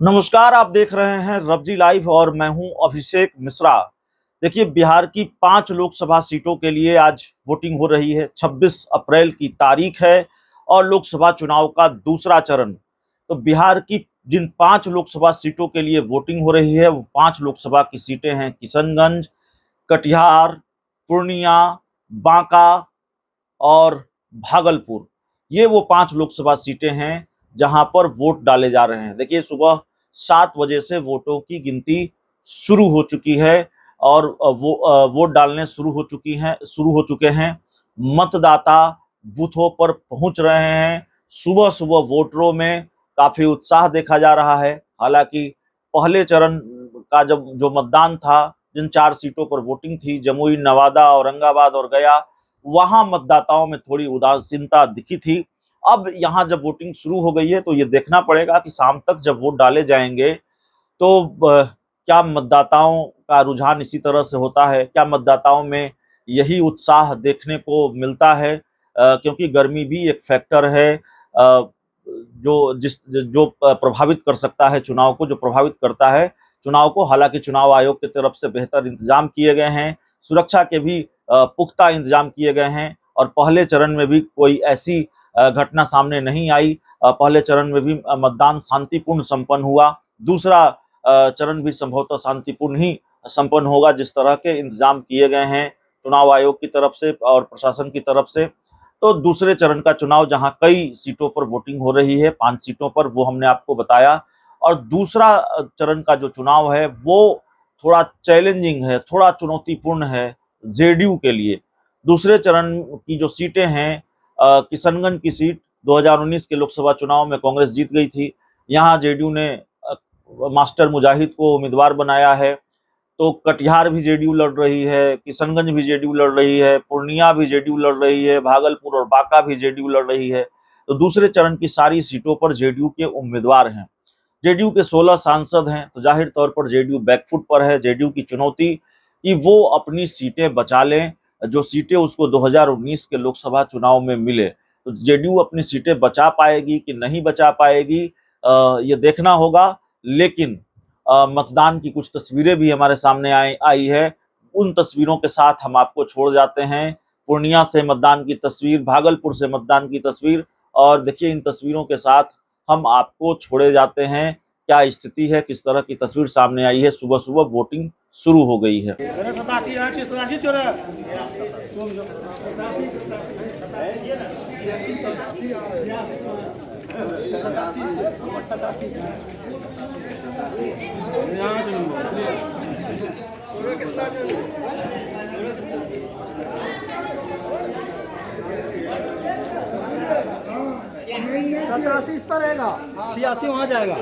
नमस्कार, आप देख रहे हैं रब्जी लाइव और मैं हूं अभिषेक मिश्रा। देखिए, बिहार की 5 लोकसभा सीटों के लिए आज वोटिंग हो रही है। 26 अप्रैल की तारीख है और लोकसभा चुनाव का दूसरा चरण। तो बिहार की जिन 5 लोकसभा सीटों के लिए वोटिंग हो रही है वो 5 लोकसभा की सीटें हैं किशनगंज, कटिहार, पूर्णिया, बांका और भागलपुर। ये वो 5 लोकसभा सीटें हैं जहां पर वोट डाले जा रहे हैं। देखिए, सुबह 7 बजे से वोटों की गिनती शुरू हो चुकी है और वोट डालने शुरू हो चुके हैं। मतदाता बूथों पर पहुंच रहे हैं। सुबह सुबह वोटरों में काफी उत्साह देखा जा रहा है। हालांकि पहले चरण का जब जो मतदान था, जिन 4 सीटों पर वोटिंग थी, जमुई, नवादा, औरंगाबाद और गया, वहां मतदाताओं में थोड़ी उदासीनता दिखी थी। अब यहां जब वोटिंग शुरू हो गई है तो ये देखना पड़ेगा कि शाम तक जब वोट डाले जाएंगे तो क्या मतदाताओं का रुझान इसी तरह से होता है, क्या मतदाताओं में यही उत्साह देखने को मिलता है। क्योंकि गर्मी भी एक फैक्टर है जो प्रभावित कर सकता है चुनाव को, जो प्रभावित करता है चुनाव को। हालांकि चुनाव आयोग की तरफ से बेहतर इंतजाम किए गए हैं, सुरक्षा के भी पुख्ता इंतजाम किए गए हैं और पहले चरण में भी कोई ऐसी घटना सामने नहीं आई। पहले चरण में भी मतदान शांतिपूर्ण संपन्न हुआ। दूसरा चरण भी संभवतः शांतिपूर्ण ही संपन्न होगा, जिस तरह के इंतजाम किए गए हैं चुनाव आयोग की तरफ से और प्रशासन की तरफ से। तो दूसरे चरण का चुनाव, जहां कई सीटों पर वोटिंग हो रही है, 5 सीटों पर, वो हमने आपको बताया। और दूसरा चरण का जो चुनाव है वो थोड़ा चैलेंजिंग है, थोड़ा चुनौतीपूर्ण है जेडीयू के लिए। दूसरे चरण की जो सीटें हैं, किशनगंज की सीट 2019 के लोकसभा चुनाव में कांग्रेस जीत गई थी। यहाँ जेडीयू ने मास्टर मुजाहिद को उम्मीदवार बनाया है। तो कटिहार भी जेडीयू लड़ रही है, किशनगंज भी जेडीयू लड़ रही है, पूर्णिया भी जेडीयू लड़ रही है, भागलपुर और बांका भी जेडीयू लड़ रही है। तो दूसरे चरण की सारी सीटों पर जेडीयू के उम्मीदवार हैं। जेडीयू के 16 सांसद हैं, तो जाहिर तौर पर जेडीयू बैकफुट पर है। जेडीयू की चुनौती कि वो अपनी सीटें बचा लें, जो सीटें उसको 2019 के लोकसभा चुनाव में मिले। तो जेडीयू अपनी सीटें बचा पाएगी कि नहीं बचा पाएगी, ये देखना होगा। लेकिन मतदान की कुछ तस्वीरें भी हमारे सामने आई है। उन तस्वीरों के साथ हम आपको छोड़ जाते हैं। पूर्णिया से मतदान की तस्वीर, भागलपुर से मतदान की तस्वीर, और देखिए इन तस्वीरों के साथ हम आपको छोड़े जाते हैं। क्या स्थिति है, किस तरह की तस्वीर सामने आई है। सुबह सुबह वोटिंग शुरू हो गई है। सतासी इस पर रहेगा, 86 वहाँ जाएगा।